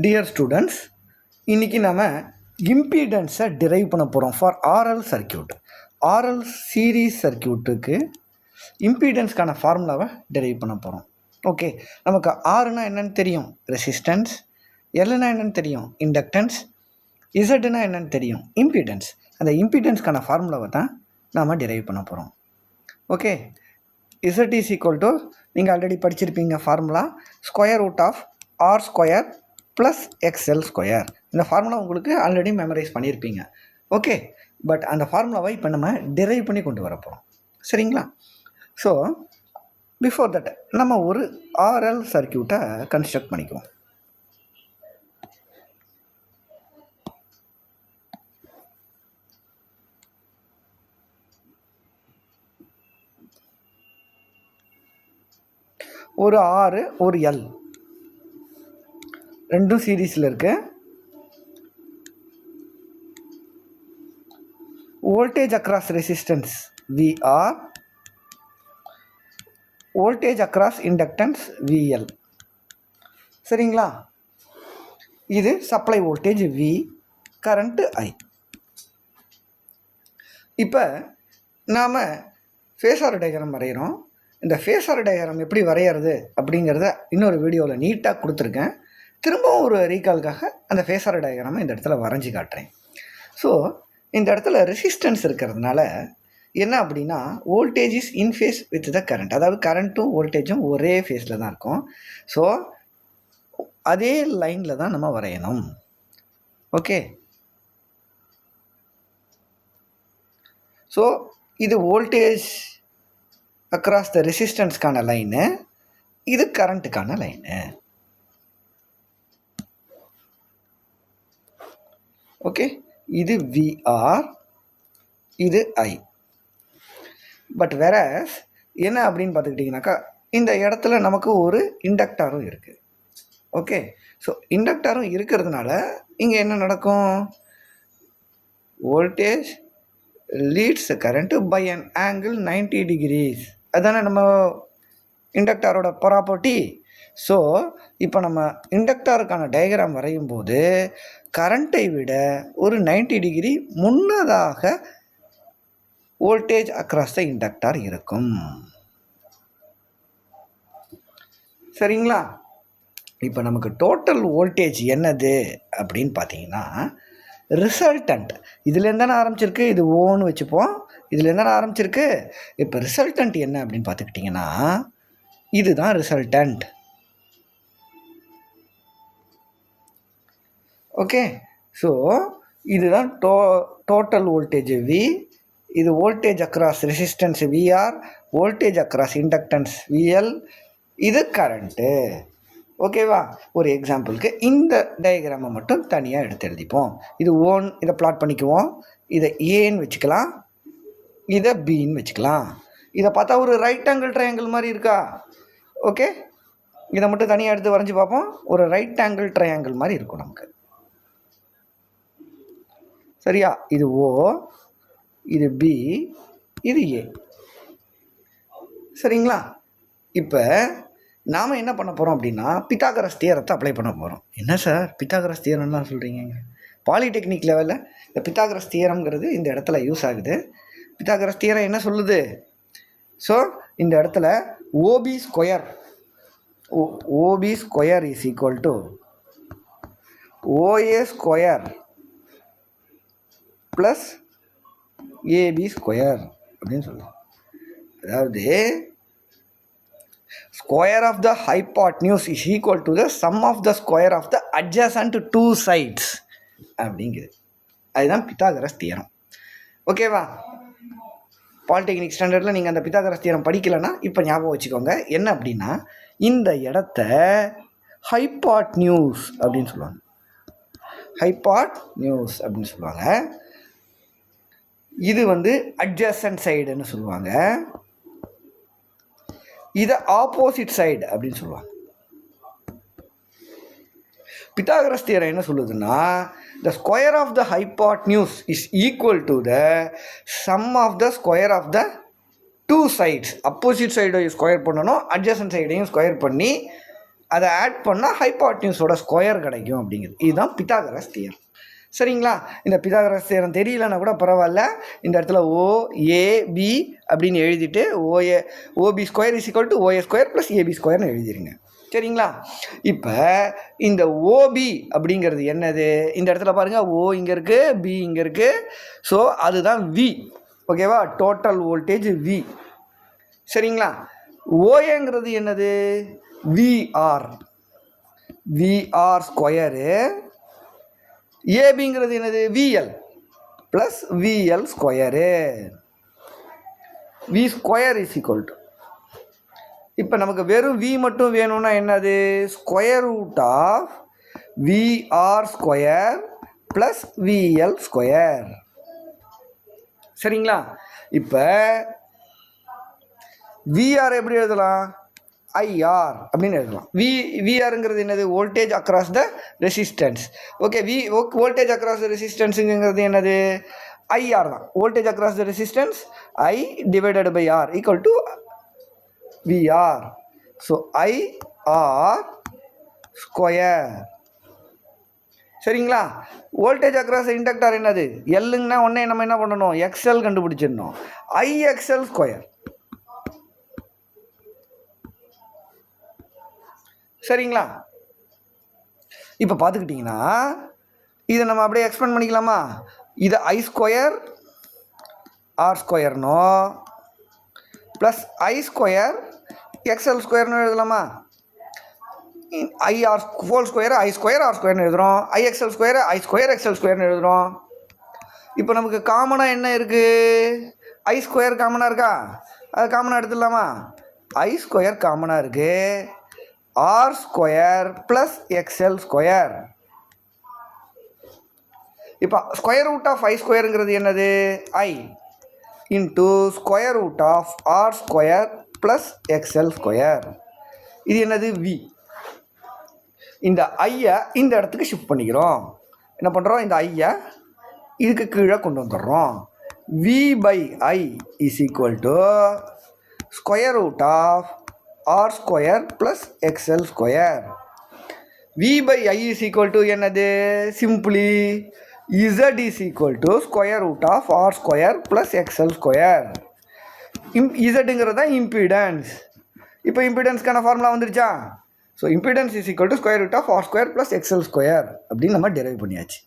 Dear students, இன்றைக்கி நம்ம இம்பீடன்ஸை derive பண்ண போகிறோம் for RL circuit. RL series சர்க்கியூட்டுக்கு இம்பீடன்ஸ்க்கான ஃபார்முலாவை டிரைவ் பண்ண போகிறோம். ஓகே, நமக்கு ஆர்னா என்னென்னு தெரியும், ரெசிஸ்டன்ஸ். எல்னா என்னென்னு தெரியும், இண்டக்டன்ஸ். இசட்னா என்னென்னு தெரியும், இம்பீடன்ஸ். அந்த இம்பீடன்ஸ்க்கான ஃபார்முலாவை தான் நாம் டிரைவ் பண்ண போகிறோம். Okay, Z is equal to, நீங்கள் ஆல்ரெடி படிச்சிருப்பீங்க formula, square root of R square plus XL square. இந்த ஃபார்முலா உங்களுக்கு ஆல்ரெடி மெமரைஸ் பண்ணியிருப்பீங்க. ஓகே, பட் அந்த ஃபார்முலாவை இப்போ நம்ம டிரைவ் பண்ணி கொண்டு வர போகிறோம். சரிங்களா? ஸோ பிஃபோர் தட் நம்ம ஒரு ஆர்எல் சர்க்கியூட்டை கன்ஸ்ட்ரக்ட் பண்ணிக்குவோம். ஒரு ஆர் ஒரு எல் ரெண்டும் சீரீஸில் இருக்கு. Voltage across resistance VR, voltage across inductance VL. சரிங்களா? இது supply voltage V, current I. இப்போ நாம் ஃபேஸர் டயக்ராம் வரைகிறோம். இந்த ஃபேஸர் டயக்ராம் எப்படி வரைகிறது அப்படிங்கிறத இன்னொரு வீடியோவில் நீட்டாக கொடுத்துருக்கேன். திரும்பவும் ஒரு ரீகாலுக்காக அந்த ஃபேஸர் டயக்ராமை இந்த இடத்துல வரைஞ்சி காட்டுறேன். ஸோ இந்த இடத்துல ரெசிஸ்டன்ஸ் இருக்கிறதுனால என்ன அப்படின்னா, voltage is in phase with the current. அதாவது கரண்ட்டும் வோல்டேஜும் ஒரே ஃபேஸில் தான் இருக்கும். ஸோ அதே லைனில் தான் நம்ம வரையணும். ஓகே, ஸோ இது வோல்டேஜ் அக்ராஸ் த ரெசிஸ்டன்ஸ்க்கான லைனு, இது கரண்ட்டுக்கான லைனு. ஓகே, இது விஆர், இது ஐ. பட் வேற என்ன அப்படின்னு பார்த்துக்கிட்டிங்கனாக்கா, இந்த இடத்துல நமக்கு ஒரு இண்டக்டாரும் இருக்குது. ஓகே, ஸோ இண்டக்டாரும் இருக்கிறதுனால இங்கே என்ன நடக்கும், voltage leads current by an angle 90 degrees. அதுதானே நம்ம இண்டக்டாரோட ப்ராப்பர்ட்டி. ஸோ இப்போ நம்ம இண்டக்டாருக்கான டயக்ராம் வரையும் போது கரண்ட்டை விட ஒரு 90 டிகிரி முன்னதாக வோல்டேஜ் அக்ராஸ் த இண்டக்டார் இருக்கும். சரிங்களா? இப்போ நமக்கு டோட்டல் வோல்டேஜ் என்னது அப்படின்னு பார்த்தீங்கன்னா, ரிசல்டன்ட் இதுலேருந்து தானே ஆரம்பிச்சிருக்கு. இது ஓன்னு வச்சுப்போம், இதுலேருந்து தானே ஆரம்பிச்சிருக்கு. இப்போ ரிசல்டன்ட் என்ன அப்படின்னு பார்த்துக்கிட்டிங்கன்னா, இதுதான் ரிசல்டன்ட். ஓகே, ஸோ இதுதான் டோட்டல் வோல்டேஜ் வி, இது voltage across resistance VR, voltage across inductance VL, இது கரண்ட்டு. ஓகேவா? ஒரு எக்ஸாம்பிளுக்கு இந்த டயக்ராமை மட்டும் தனியாக எடுத்து எழுதிப்போம். இது ஓன், இதை பிளாட் பண்ணிக்குவோம். இதை ஏன்னு வச்சுக்கலாம், இதை பின்னு வச்சுக்கலாம். இதை பார்த்தா ஒரு ரைட் ஆங்கிள் ட்ரையாங்கிள் மாதிரி இருக்கா? ஓகே, இதை மட்டும் தனியாக எடுத்து வரைஞ்சி பார்ப்போம். ஒரு ரைட் ஆங்கிள் ட்ரையாங்கிள் மாதிரி இருக்கும் நமக்கு. சரியா? இது ஓ, இது பி, இது ஏ. சரிங்களா? இப்போ நாம் என்ன பண்ண போகிறோம் அப்படின்னா, பித்தாகரஸ் தியரத்தை அப்ளை பண்ண போகிறோம். என்ன சார் பித்தாகரஸ் தியரம்லாம் சொல்கிறீங்க? பாலிடெக்னிக் லெவலில் இந்த பித்தாகரஸ் தியரம்ங்கிறது இந்த இடத்துல யூஸ் ஆகுது. பித்தாகரஸ் தியரம் என்ன சொல்லுது? ஸோ இந்த இடத்துல OB square, OB square is equal to OA square plus AB square அப்படின்னு சொல்லுவோம். அதாவது square of the hypotenuse is equal to the sum of the square of the adjacent two sides அப்படிங்குது. அதுதான் Pythagoras theorem. ஓகேவா? Polytechnic ஸ்டாண்டர்டில் நீங்கள் அந்த Pythagoras theorem படிக்கலைன்னா இப்போ ஞாபகம் வச்சுக்கோங்க. என்ன அப்படின்னா, இந்த இடத்த ஹைபாட்னியூஸ் அப்படின்னு சொல்லுவாங்க. ஹைபாட்னியூஸ் அப்படின்னு சொல்லுவாங்க. இது வந்து அட்ஜசன்ட் சைடுன்னு சொல்லுவாங்க. இதை ஆப்போசிட் சைடு அப்படின்னு சொல்லுவாங்க. பித்தாகரஸ் தியரம் என்ன சொல்லுதுன்னா, the square of the hypotenuse is equal to the sum of the square of the two sides. Opposite side square பண்ணணும், அட்ஜசன்ட் சைடையும் ஸ்கொயர் பண்ணி அதை ஆட் பண்ணால் ஹைபாட்னியூஸோட ஸ்கொயர் கிடைக்கும் அப்படிங்கிறது. இதுதான் பித்தாகரஸ் தியரம். சரிங்களா? இந்த பித்தாகரஸ் தியரம் தெரியலன்னா கூட பரவாயில்ல, இந்த இடத்துல OAB அப்படின்னு எழுதிட்டு OB square is equal to OA square plus AB ஸ்கொயர்னு எழுதிருங்க. சரிங்களா? இப்போ இந்த OB அப்படிங்கிறது என்னது? இந்த இடத்துல பாருங்கள், O இங்கே இருக்குது, B இங்கே இருக்குது. ஸோ அதுதான் V. ஓகேவா? Total voltage V. சரிங்களா? OAங்கிறது என்னது? VR square. ஏபிங்கிறது என்னது? VL plus VL square. V square is equal to, இப்போ நமக்கு வெறும் V மட்டும் வேணும்னா என்னது? Square root of VR square plus VL square. சரிங்களா? இப்போ VR எப்படி எழுதலாம்? IR அப்படின்னு எழுதலாம். VRங்கிறது என்னது? Voltage across the resistance. Okay, voltage across the ரெசிஸ்டன்ஸுங்கிறது என்னது? IR தான். Voltage across the resistance I divided by R equal to VR. So IR square. சரிங்களா? வோல்டேஜ் அக்ராஸ் இண்டக்டர் என்னது? எல்லுங்கன்னா உடனே நம்ம என்ன பண்ணணும்? XL கண்டுபிடிச்சிடணும். IXL square. சரிங்களா? இப்போ பார்த்துக்கிட்டிங்கன்னா இதை நம்ம அப்படியே எக்ஸ்பெண்ட் பண்ணிக்கலாமா? இது I ஸ்கொயர் R ஸ்கொயர்னோ ப்ளஸ் I ஸ்கொயர் XL ஸ்கொயர்னு எழுதலாமா? IR whole square I square R ஸ்கொயர்னு எழுதுகிறோம். IXL square I square XL ஸ்கொயர்னு எழுதுகிறோம். இப்போ நமக்கு காமனாக என்ன இருக்குது? I ஸ்கொயர் காமனாக இருக்கா? அது காமனாக எடுத்துடலாமா? I ஸ்கொயர் காமனாக இருக்குது. R square plus XL square. இப்போ ஸ்கொயர் ரூட் ஆஃப் I ஸ்கொயருங்கிறது என்னது? I into square root of R square plus XL square. இது என்னது? V. இந்த ஐயை இந்த இடத்துக்கு ஷிஃப்ட் பண்ணிக்கிறோம். என்ன பண்ணுறோம்? இந்த ஐயை இதுக்கு கீழே கொண்டு வந்துடுறோம். V by I is equal to square root of R square plus XL square. V by I is equal to என்னது? Simply Z is equal to square root of R square plus XL square. Zங்கிறது தான் impedance. இப்போ இம்பிடன்ஸ்க்கான formula வந்துருச்சா? So impedance is equal to square root of R square plus XL square அப்படின்னு நம்ம derive பண்ணியாச்சு.